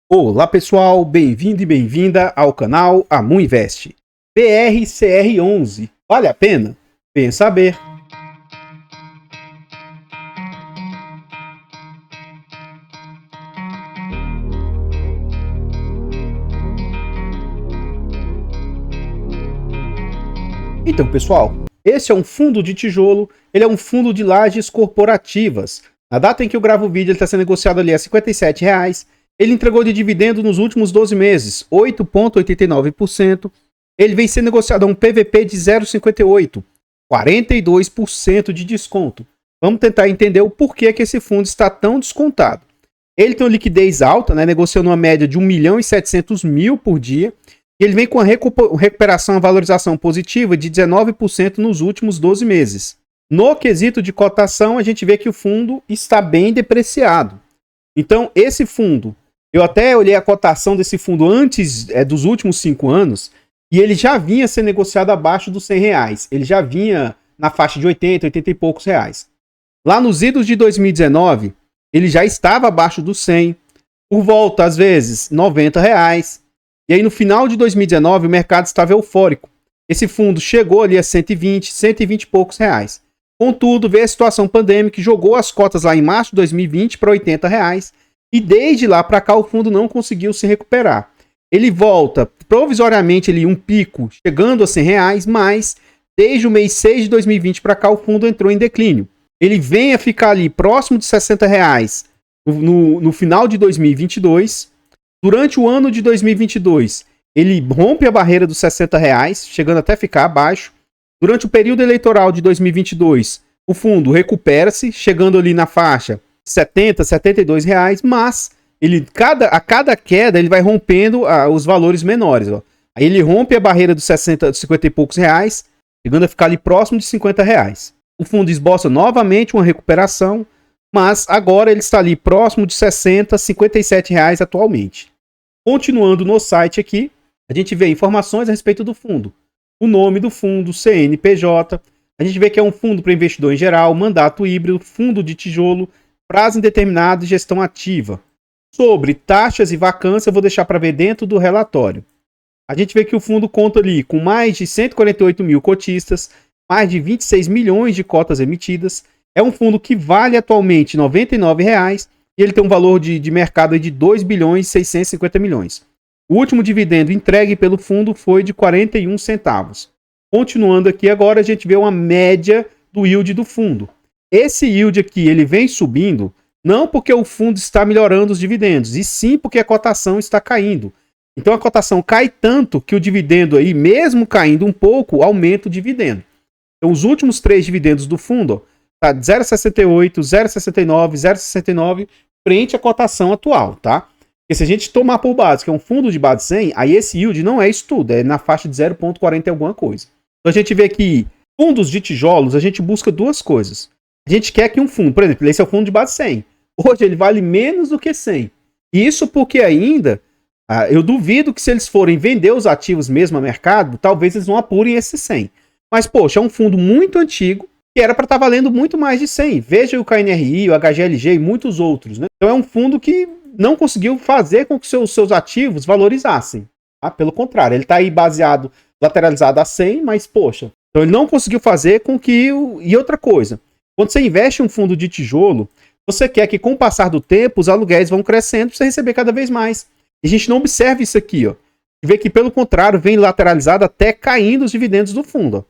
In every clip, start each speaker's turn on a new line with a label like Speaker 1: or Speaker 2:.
Speaker 1: Olá pessoal, bem-vindo e bem-vinda ao canal Amu Invest. BRCR11, vale a pena? Venha saber. Então pessoal, esse é um fundo de tijolo, ele é um fundo de lajes corporativas. Na data em que eu gravo o vídeo, ele está sendo negociado ali a R$ 57,00. Ele entregou de dividendo nos últimos 12 meses, 8,89%. Ele vem sendo negociado a um PVP de 0,58, 42% de desconto. Vamos tentar entender o porquê que esse fundo está tão descontado. Ele tem uma liquidez alta, né, negociando uma média de 1.700.000 por dia. E ele vem com a recuperação, a valorização positiva de 19% nos últimos 12 meses. No quesito de cotação, a gente vê que o fundo está bem depreciado. Então, esse fundo, eu até olhei a cotação desse fundo antes dos últimos 5 anos, e ele já vinha sendo negociado abaixo dos R$100. Ele já vinha na faixa de 80 e poucos reais. Lá nos idos de 2019, ele já estava abaixo dos 100, por volta, às vezes, R$90. E aí, no final de 2019, o mercado estava eufórico. Esse fundo chegou ali a 120 e poucos reais. Contudo, veio a situação pandêmica que jogou as cotas lá em março de 2020 para R$80. E desde lá para cá, o fundo não conseguiu se recuperar. Ele volta provisoriamente ali um pico, chegando a R$100, mas desde o mês 6 de 2020 para cá, o fundo entrou em declínio. Ele vem a ficar ali próximo de R$60 no final de 2022. Durante o ano de 2022, ele rompe a barreira dos R$60, chegando até ficar abaixo. Durante o período eleitoral de 2022, o fundo recupera-se, chegando ali na faixa de R$70, R$72, mas a cada queda ele vai rompendo os valores menores. Ó. Aí ele rompe a barreira dos 50 e poucos reais, chegando a ficar ali próximo de R$50. O fundo esboça novamente uma recuperação, mas agora ele está ali próximo de R$60, R$57 atualmente. Continuando no site aqui, a gente vê informações a respeito do fundo. O nome do fundo, CNPJ. A gente vê que é um fundo para investidor em geral, mandato híbrido, fundo de tijolo, prazo indeterminado e gestão ativa. Sobre taxas e vacância, eu vou deixar para ver dentro do relatório. A gente vê que o fundo conta ali com mais de 148 mil cotistas, mais de 26 milhões de cotas emitidas. É um fundo que vale atualmente R$ 99,00. E ele tem um valor de mercado de 2 bilhões e 650 milhões. O último dividendo entregue pelo fundo foi de 41 centavos. Continuando aqui agora, a gente vê uma média do yield do fundo. Esse yield aqui, ele vem subindo, não porque o fundo está melhorando os dividendos, e sim porque a cotação está caindo. Então a cotação cai tanto que o dividendo aí, mesmo caindo um pouco, aumenta o dividendo. Então os últimos 3 dividendos do fundo, tá 0,68, 0,69, 0,69, frente à cotação atual, tá? Porque se a gente tomar por base que é um fundo de base 100, aí esse yield não é isso tudo, é na faixa de 0,40 alguma coisa. Então a gente vê que fundos de tijolos, a gente busca duas coisas. A gente quer que um fundo, por exemplo, esse é o fundo de base 100. Hoje ele vale menos do que 100. Isso porque ainda, eu duvido que se eles forem vender os ativos mesmo a mercado, talvez eles não apurem esse 100. Mas, poxa, é um fundo muito antigo, que era para estar valendo muito mais de 100. Veja o KNRI, o HGLG e muitos outros, né? Então é um fundo que não conseguiu fazer com que seus ativos valorizassem. Tá? Pelo contrário, ele está aí lateralizado a 100, mas, poxa, então ele não conseguiu fazer com que... E outra coisa, quando você investe em um fundo de tijolo, você quer que com o passar do tempo os aluguéis vão crescendo para você receber cada vez mais. E a gente não observa isso aqui, ó. Vê que, pelo contrário, vem lateralizado até caindo os dividendos do fundo, ó.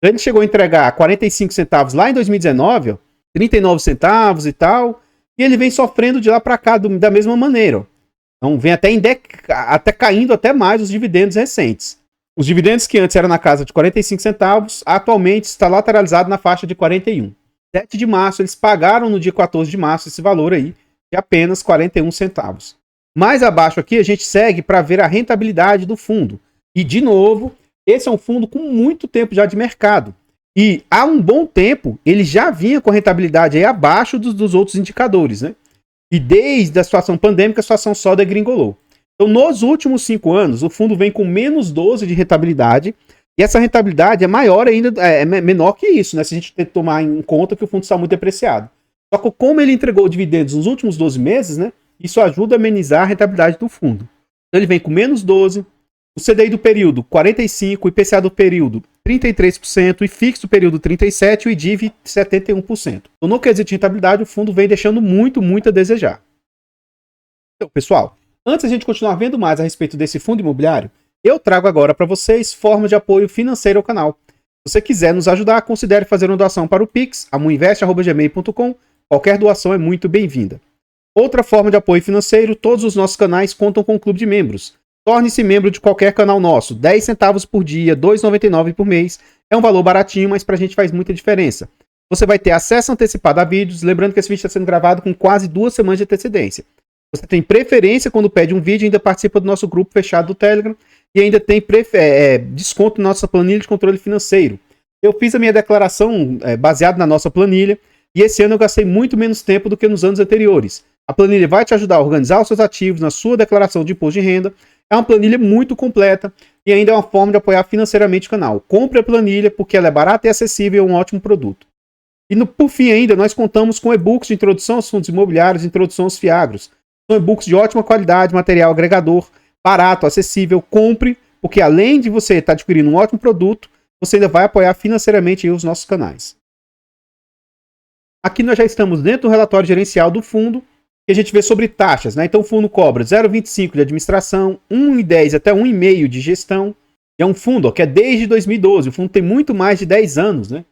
Speaker 1: Ele chegou a entregar 45 centavos lá em 2019, ó, 39 centavos e tal, e ele vem sofrendo de lá para cá da mesma maneira. Ó. Então vem até caindo até mais os dividendos recentes. Os dividendos que antes eram na casa de 45 centavos, atualmente está lateralizado na faixa de 41. 7 de março, eles pagaram no dia 14 de março esse valor aí de apenas 41 centavos. Mais abaixo aqui a gente segue para ver a rentabilidade do fundo. E de novo... Esse é um fundo com muito tempo já de mercado. E há um bom tempo, ele já vinha com rentabilidade aí abaixo dos outros indicadores, né? E desde a situação pandêmica, a situação só degringolou. Então, nos últimos 5 anos, o fundo vem com menos 12 de rentabilidade. E essa rentabilidade é maior ainda, é menor que isso, né? Se a gente tem que tomar em conta que o fundo está muito depreciado. Só que como ele entregou dividendos nos últimos 12 meses, né? Isso ajuda a amenizar a rentabilidade do fundo. Então ele vem com menos 12%, o CDI do período 45%, o IPCA do período 33%, o IFIX do período 37% e o IDIV 71%. Então, no quesito de rentabilidade, o fundo vem deixando muito a desejar. Então, pessoal, antes a gente continuar vendo mais a respeito desse fundo imobiliário, eu trago agora para vocês formas de apoio financeiro ao canal. Se você quiser nos ajudar, considere fazer uma doação para o Pix, amuinvest@gmail.com. Qualquer doação é muito bem-vinda. Outra forma de apoio financeiro, todos os nossos canais contam com um clube de membros. Torne-se membro de qualquer canal nosso, 10 centavos por dia, R$ 2,99 por mês. É um valor baratinho, mas pra gente faz muita diferença. Você vai ter acesso antecipado a vídeos, lembrando que esse vídeo está sendo gravado com quase 2 semanas de antecedência. Você tem preferência quando pede um vídeo, ainda participa do nosso grupo fechado do Telegram e ainda tem desconto na nossa planilha de controle financeiro. Eu fiz a minha declaração baseada na nossa planilha e esse ano eu gastei muito menos tempo do que nos anos anteriores. A planilha vai te ajudar a organizar os seus ativos na sua declaração de imposto de renda. É uma planilha muito completa e ainda é uma forma de apoiar financeiramente o canal. Compre a planilha porque ela é barata e acessível e é um ótimo produto. E por fim ainda, nós contamos com e-books de introdução aos fundos imobiliários e introdução aos fiagros. São e-books de ótima qualidade, material agregador, barato, acessível. Compre, porque além de você estar adquirindo um ótimo produto, você ainda vai apoiar financeiramente os nossos canais. Aqui nós já estamos dentro do relatório gerencial do fundo, que a gente vê sobre taxas, né? Então o fundo cobra 0,25 de administração, 1,10 até 1,5 de gestão. E é um fundo que é desde 2012. O fundo tem muito mais de 10 anos, né?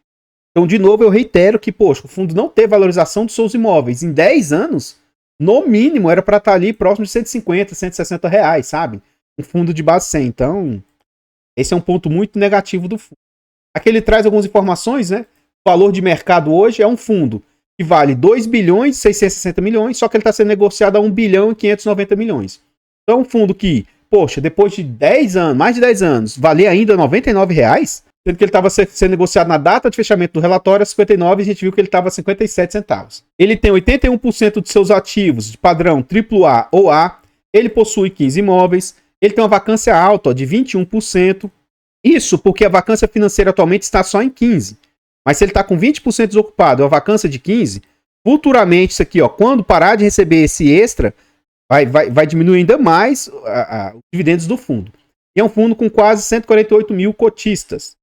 Speaker 1: Então, de novo, eu reitero que, poxa, o fundo não teve valorização dos seus imóveis em 10 anos, no mínimo, era para estar ali próximo de 150, 160 reais, sabe? Um fundo de base 100. Então, esse é um ponto muito negativo do fundo. Aqui ele traz algumas informações, né? O valor de mercado hoje é um fundo que vale 2 bilhões e 660 milhões, só que ele está sendo negociado a 1 bilhão e 590 milhões. Então é um fundo que, poxa, depois de 10 anos, mais de 10 anos, valia ainda R$ 99 reais, sendo que ele estava sendo negociado na data de fechamento do relatório a 59 e a gente viu que ele estava a 57 centavos. Ele tem 81% de seus ativos de padrão AAA ou A, ele possui 15 imóveis, ele tem uma vacância alta de 21%, isso porque a vacância financeira atualmente está só em 15%. Mas se ele está com 20% desocupado, uma vacância de 15%, futuramente isso aqui, ó, quando parar de receber esse extra, vai diminuir ainda mais os dividendos do fundo. E é um fundo com quase 148 mil cotistas.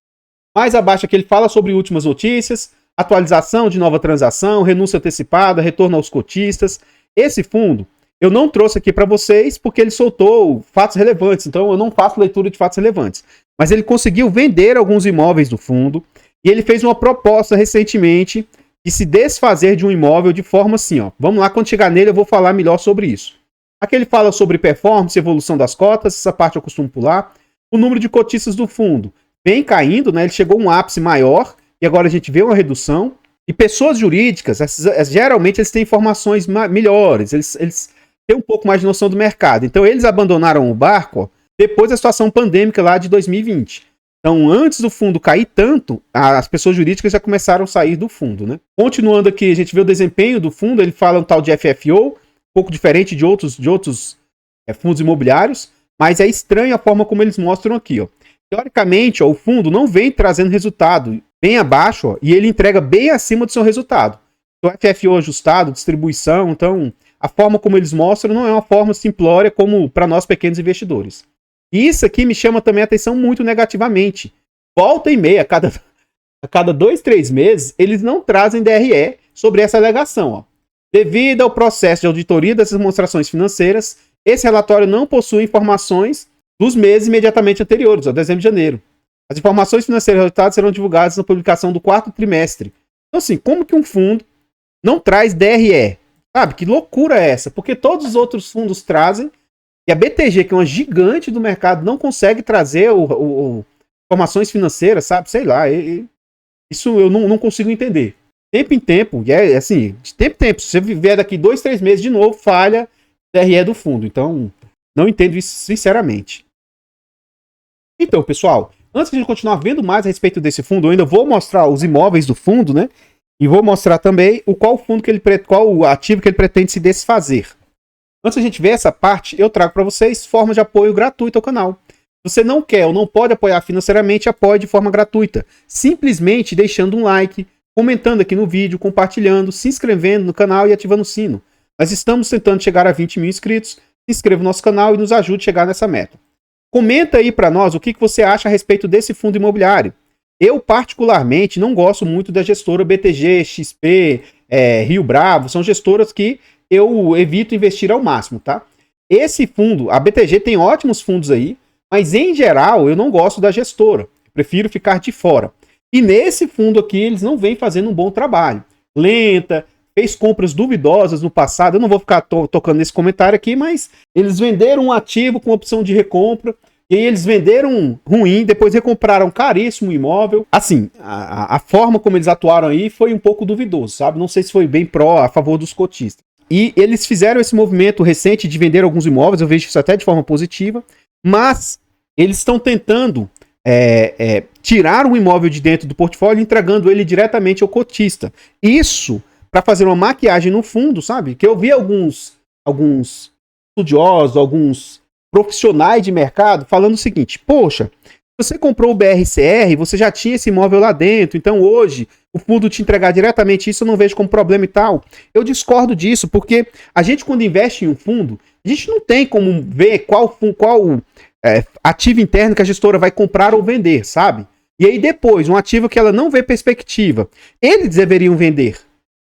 Speaker 1: Mais abaixo aqui ele fala sobre últimas notícias, atualização de nova transação, renúncia antecipada, retorno aos cotistas. Esse fundo eu não trouxe aqui para vocês porque ele soltou fatos relevantes, então eu não faço leitura de fatos relevantes. Mas ele conseguiu vender alguns imóveis do fundo. E ele fez uma proposta recentemente de se desfazer de um imóvel de forma assim, ó. Vamos lá, quando chegar nele eu vou falar melhor sobre isso. Aqui ele fala sobre performance, evolução das cotas, essa parte eu costumo pular. O número de cotistas do fundo vem caindo, né? Ele chegou a um ápice maior e agora a gente vê uma redução. E pessoas jurídicas, geralmente eles têm informações melhores, eles têm um pouco mais de noção do mercado. Então eles abandonaram o barco, ó, depois da situação pandêmica lá de 2020. Então, antes do fundo cair tanto, as pessoas jurídicas já começaram a sair do fundo, né? Continuando aqui, a gente vê o desempenho do fundo, ele fala um tal de FFO, um pouco diferente de outros fundos imobiliários, mas é estranho a forma como eles mostram aqui, ó. Teoricamente, ó, o fundo não vem trazendo resultado bem abaixo, ó, e ele entrega bem acima do seu resultado. Então, FFO ajustado, distribuição, então, a forma como eles mostram não é uma forma simplória como para nós pequenos investidores. E isso aqui me chama também a atenção muito negativamente. Volta e meia, a cada 2, 3 meses, eles não trazem DRE sobre essa alegação. Ó. Devido ao processo de auditoria dessas demonstrações financeiras, esse relatório não possui informações dos meses imediatamente anteriores, ó, dezembro e janeiro. As informações financeiras auditadas serão divulgadas na publicação do 4º trimestre. Então, assim, como que um fundo não traz DRE? Sabe, que loucura é essa? Porque todos os outros fundos trazem. E a BTG, que é uma gigante do mercado, não consegue trazer informações financeiras, sabe? Sei lá. Isso eu não consigo entender. Tempo em tempo, e é assim, de tempo em tempo. Se você vier daqui 2, 3 meses de novo, falha DRE do fundo. Então, não entendo isso sinceramente. Então, pessoal, antes de a gente continuar vendo mais a respeito desse fundo, eu ainda vou mostrar os imóveis do fundo, né? E vou mostrar também qual o ativo que ele pretende se desfazer. Antes de a gente ver essa parte, eu trago para vocês formas de apoio gratuito ao canal. Se você não quer ou não pode apoiar financeiramente, apoie de forma gratuita. Simplesmente deixando um like, comentando aqui no vídeo, compartilhando, se inscrevendo no canal e ativando o sino. Nós estamos tentando chegar a 20 mil inscritos. Se inscreva no nosso canal e nos ajude a chegar nessa meta. Comenta aí para nós o que você acha a respeito desse fundo imobiliário. Eu, particularmente, não gosto muito da gestora BTG, XP, Rio Bravo. São gestoras que eu evito investir ao máximo, tá? Esse fundo, a BTG tem ótimos fundos aí, mas em geral eu não gosto da gestora. Eu prefiro ficar de fora. E nesse fundo aqui eles não vêm fazendo um bom trabalho. Lenta, fez compras duvidosas no passado. Eu não vou ficar tocando nesse comentário aqui, mas eles venderam um ativo com opção de recompra. E aí eles venderam ruim, depois recompraram caríssimo o imóvel. Assim, a forma como eles atuaram aí foi um pouco duvidoso, sabe? Não sei se foi bem a favor dos cotistas. E eles fizeram esse movimento recente de vender alguns imóveis, eu vejo isso até de forma positiva, mas eles estão tentando tirar um imóvel de dentro do portfólio, entregando ele diretamente ao cotista. Isso para fazer uma maquiagem no fundo, sabe? Que eu vi alguns estudiosos, alguns profissionais de mercado falando o seguinte: poxa, você comprou o BRCR, você já tinha esse imóvel lá dentro, então hoje o fundo te entregar diretamente isso eu não vejo como problema e tal. Eu discordo disso, porque a gente quando investe em um fundo, a gente não tem como ver qual ativo interno que a gestora vai comprar ou vender, sabe? E aí depois, um ativo que ela não vê perspectiva, eles deveriam vender.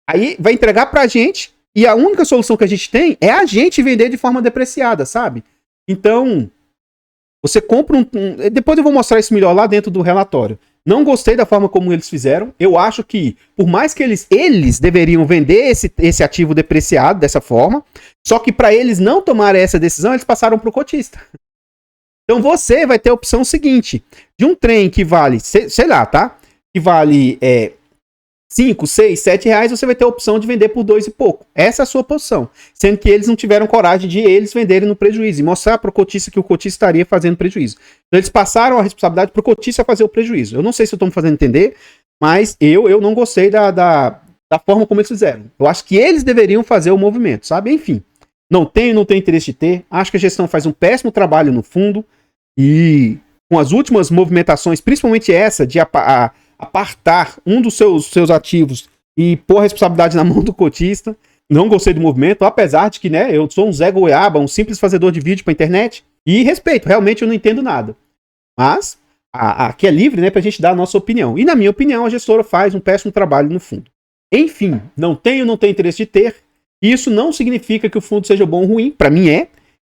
Speaker 1: Aí vai entregar pra gente, e a única solução que a gente tem é a gente vender de forma depreciada, sabe? Então, você compra depois eu vou mostrar isso melhor lá dentro do relatório. Não gostei da forma como eles fizeram. Eu acho que, por mais que eles deveriam vender esse ativo depreciado dessa forma, só que para eles não tomarem essa decisão, eles passaram para o cotista. Então você vai ter a opção seguinte: de um trem que vale, sei lá, tá? Que vale 5, 6, 7 reais, você vai ter a opção de vender por 2 e pouco. Essa é a sua posição. Sendo que eles não tiveram coragem de eles venderem no prejuízo e mostrar para o cotista que o cotista estaria fazendo prejuízo. Então eles passaram a responsabilidade para o cotista fazer o prejuízo. Eu não sei se eu estou me fazendo entender, mas eu não gostei da forma como eles fizeram. Eu acho que eles deveriam fazer o movimento, sabe? Enfim, não tenho interesse de ter. Acho que a gestão faz um péssimo trabalho no fundo e com as últimas movimentações, principalmente essa de apartar um dos seus ativos e pôr a responsabilidade na mão do cotista. Não gostei do movimento, apesar de que, né, eu sou um Zé Goiaba, um simples fazedor de vídeo pra internet, e respeito, realmente eu não entendo nada. Mas, aqui é livre, né, pra gente dar a nossa opinião. E na minha opinião, a gestora faz um péssimo trabalho no fundo. Enfim, não tenho interesse de ter. Isso não significa que o fundo seja bom ou ruim, pra mim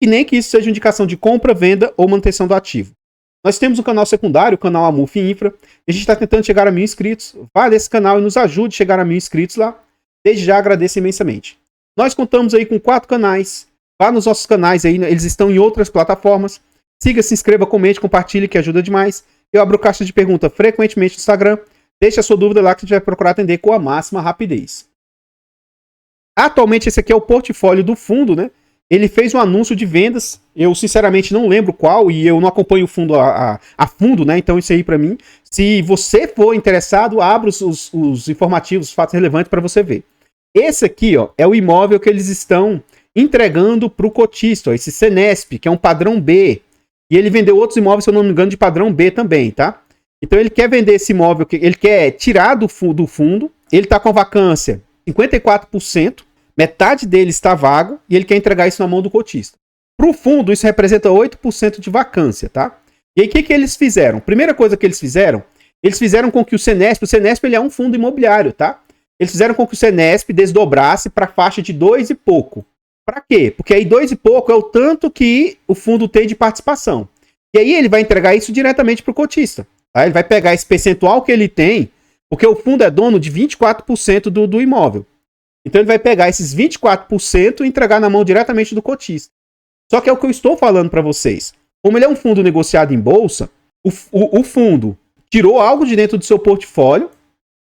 Speaker 1: e nem que isso seja indicação de compra, venda ou manutenção do ativo. Nós temos um canal secundário, o canal Amuf Infra. A gente está tentando chegar a 1000 inscritos. Vá nesse canal e nos ajude a chegar a 1000 inscritos lá. Desde já agradeço imensamente. Nós contamos aí com 4 canais. Vá nos nossos canais aí, eles estão em outras plataformas. Siga, se inscreva, comente, compartilhe, que ajuda demais. Eu abro caixa de pergunta frequentemente no Instagram. Deixe a sua dúvida lá que a gente vai procurar atender com a máxima rapidez. Atualmente esse aqui é o portfólio do fundo, né? Ele fez um anúncio de vendas, eu sinceramente não lembro qual, e eu não acompanho o fundo a fundo, né? Então isso aí pra mim, se você for interessado, abra os informativos, os fatos relevantes para você ver. Esse aqui, ó, é o imóvel que eles estão entregando pro cotista, ó, esse Senesp, que é um padrão B. E ele vendeu outros imóveis, se eu não me engano, de padrão B também, tá? Então ele quer vender esse imóvel, ele quer tirar do fundo, ele tá com a vacância 54%. Metade dele está vago e ele quer entregar isso na mão do cotista. Para o fundo, isso representa 8% de vacância, tá? E aí, o que eles fizeram? Primeira coisa que eles fizeram com que o Senesp ele é um fundo imobiliário, tá? Eles fizeram com que o Senesp desdobrasse para a faixa de 2 e pouco. Para quê? Porque aí 2 e pouco é o tanto que o fundo tem de participação. E aí ele vai entregar isso diretamente para o cotista. Tá? Ele vai pegar esse percentual que ele tem, porque o fundo é dono de 24% do imóvel. Então ele vai pegar esses 24% e entregar na mão diretamente do cotista. Só que é o que eu estou falando para vocês. Como ele é um fundo negociado em bolsa, o fundo tirou algo de dentro do seu portfólio,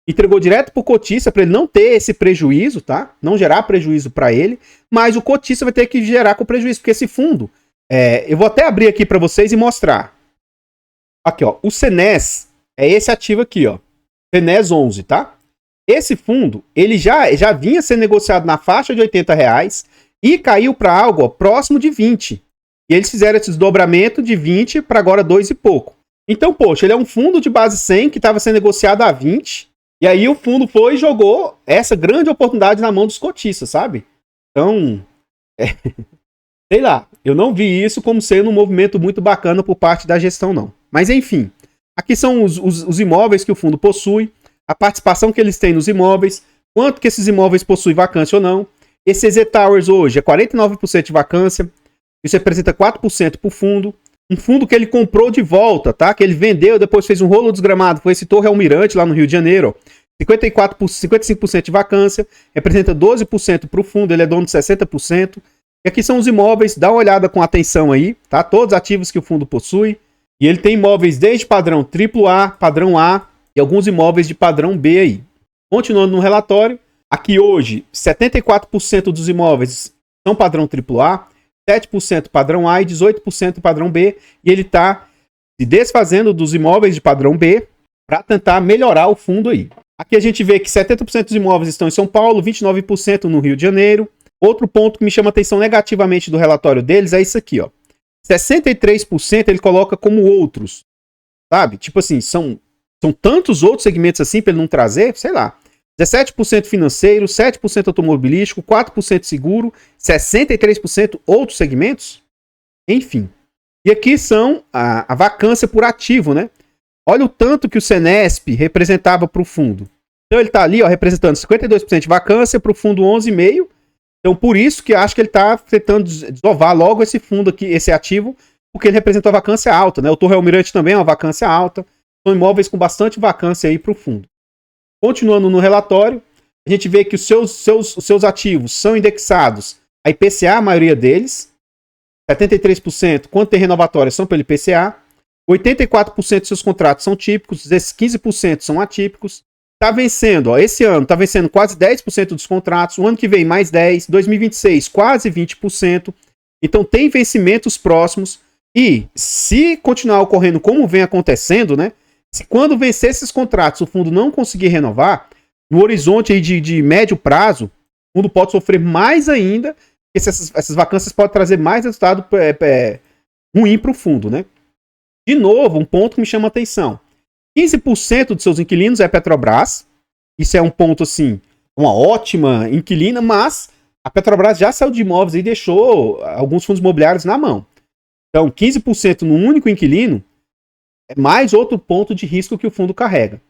Speaker 1: entregou direto para o cotista para ele não ter esse prejuízo, tá? Não gerar prejuízo para ele, mas o cotista vai ter que gerar com prejuízo, porque esse fundo, eu vou até abrir aqui para vocês e mostrar. Aqui, ó, o Senes é esse ativo aqui, ó, Senes 11, tá? Esse fundo, ele já vinha sendo negociado na faixa de R$80 e caiu para algo próximo de 20. E eles fizeram esse desdobramento de 20 para agora 2 e pouco. Então, poxa, ele é um fundo de base 100 que estava sendo negociado a 20. E aí o fundo foi e jogou essa grande oportunidade na mão dos cotistas, sabe? Então, sei lá, eu não vi isso como sendo um movimento muito bacana por parte da gestão, não. Mas enfim, aqui são os imóveis que o fundo possui, a participação que eles têm nos imóveis, quanto que esses imóveis possuem vacância ou não. Esse EZ Towers hoje é 49% de vacância, isso representa 4% para o fundo. Um fundo que ele comprou de volta, tá? Que ele vendeu, depois fez um rolo desgramado, foi esse Torre Almirante lá no Rio de Janeiro, ó. 55% de vacância, representa 12% para o fundo, ele é dono de 60%. E aqui são os imóveis, dá uma olhada com atenção aí, tá? Todos os ativos que o fundo possui. E ele tem imóveis desde padrão AAA, padrão A e alguns imóveis de padrão B aí. Continuando no relatório, aqui hoje, 74% dos imóveis são padrão AAA, 7% padrão A e 18% padrão B. E ele está se desfazendo dos imóveis de padrão B para tentar melhorar o fundo aí. Aqui a gente vê que 70% dos imóveis estão em São Paulo, 29% no Rio de Janeiro. Outro ponto que me chama atenção negativamente do relatório deles é isso aqui, ó. 63% ele coloca como outros, sabe? Tipo assim, são tantos outros segmentos assim para ele não trazer, sei lá. 17% financeiro, 7% automobilístico, 4% seguro, 63% outros segmentos. Enfim. E aqui são a vacância por ativo, né? Olha o tanto que o Senesp representava para o fundo. Então ele está ali, ó, representando 52% de vacância, para o fundo 11,5%. Então por isso que eu acho que ele está tentando desovar logo esse fundo aqui, esse ativo, porque ele representa uma vacância alta, né? O Torre Almirante também é uma vacância alta. São imóveis com bastante vacância aí para o fundo. Continuando no relatório, a gente vê que os seus ativos são indexados a IPCA, a maioria deles. 73%, quando tem renovatória, são pelo IPCA. 84% dos seus contratos são típicos, 15% são atípicos. Está vencendo, ó, esse ano está vencendo quase 10% dos contratos, o ano que vem mais 10%, 2026 quase 20%. Então tem vencimentos próximos e se continuar ocorrendo como vem acontecendo, né? Se quando vencer esses contratos o fundo não conseguir renovar, no horizonte aí de médio prazo, o fundo pode sofrer mais ainda, porque essas vacâncias podem trazer mais resultado ruim para o fundo, né? De novo, um ponto que me chama a atenção. 15% dos seus inquilinos é Petrobras. Isso é um ponto, assim, uma ótima inquilina, mas a Petrobras já saiu de imóveis e deixou alguns fundos imobiliários na mão. Então, 15% no único inquilino é mais outro ponto de risco que o fundo carrega.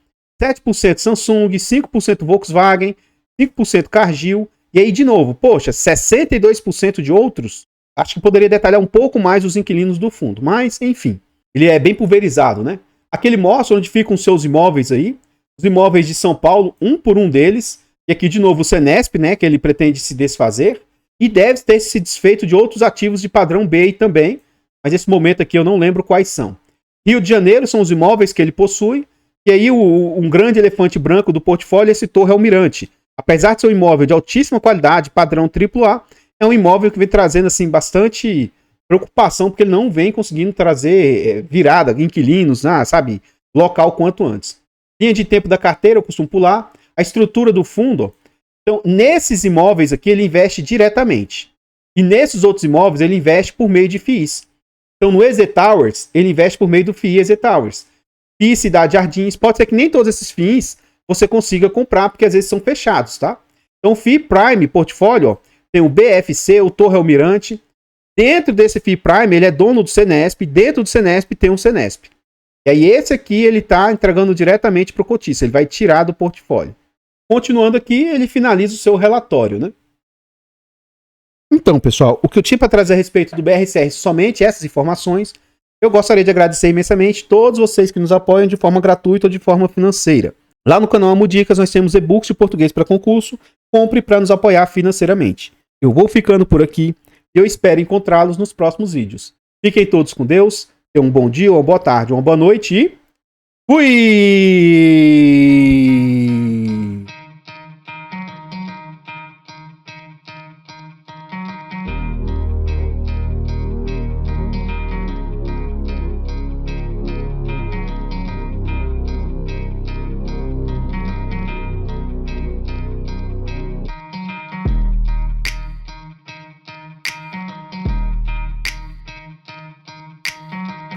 Speaker 1: 7% Samsung, 5% Volkswagen, 5% Cargill. E aí, de novo, poxa, 62% de outros. Acho que poderia detalhar um pouco mais os inquilinos do fundo. Mas, enfim, ele é bem pulverizado, né? Aqui ele mostra onde ficam os seus imóveis aí. Os imóveis de São Paulo, um por um deles. E aqui, de novo, o Senesp, né? Que ele pretende se desfazer. E deve ter se desfeito de outros ativos de padrão B também. Mas nesse momento aqui eu não lembro quais são. Rio de Janeiro são os imóveis que ele possui. E aí um grande elefante branco do portfólio é esse Torre Almirante. Apesar de ser um imóvel de altíssima qualidade, padrão AAA, é um imóvel que vem trazendo assim, bastante preocupação, porque ele não vem conseguindo trazer virada, inquilinos, sabe, local quanto antes. Linha de tempo da carteira, eu costumo pular. A estrutura do fundo, ó. Então, nesses imóveis aqui, ele investe diretamente. E nesses outros imóveis, ele investe por meio de FIIs. Então, no EZ Towers, ele investe por meio do FII EZ Towers. FII Cidade Jardins, pode ser que nem todos esses FIIs você consiga comprar, porque às vezes são fechados, tá? Então, o FII Prime Portfólio, ó, tem o BFC, o Torre Almirante. Dentro desse FII Prime, ele é dono do Senesp. Dentro do Senesp tem um Senesp. E aí, esse aqui, ele está entregando diretamente para o cotista. Ele vai tirar do portfólio. Continuando aqui, ele finaliza o seu relatório, né? Então, pessoal, o que eu tinha para trazer a respeito do BRCR, somente essas informações. Eu gostaria de agradecer imensamente todos vocês que nos apoiam de forma gratuita ou de forma financeira. Lá no canal Amo Dicas, nós temos e-books de português para concurso. Compre para nos apoiar financeiramente. Eu vou ficando por aqui e eu espero encontrá-los nos próximos vídeos. Fiquem todos com Deus, tenham um bom dia, uma boa tarde, uma boa noite e fui!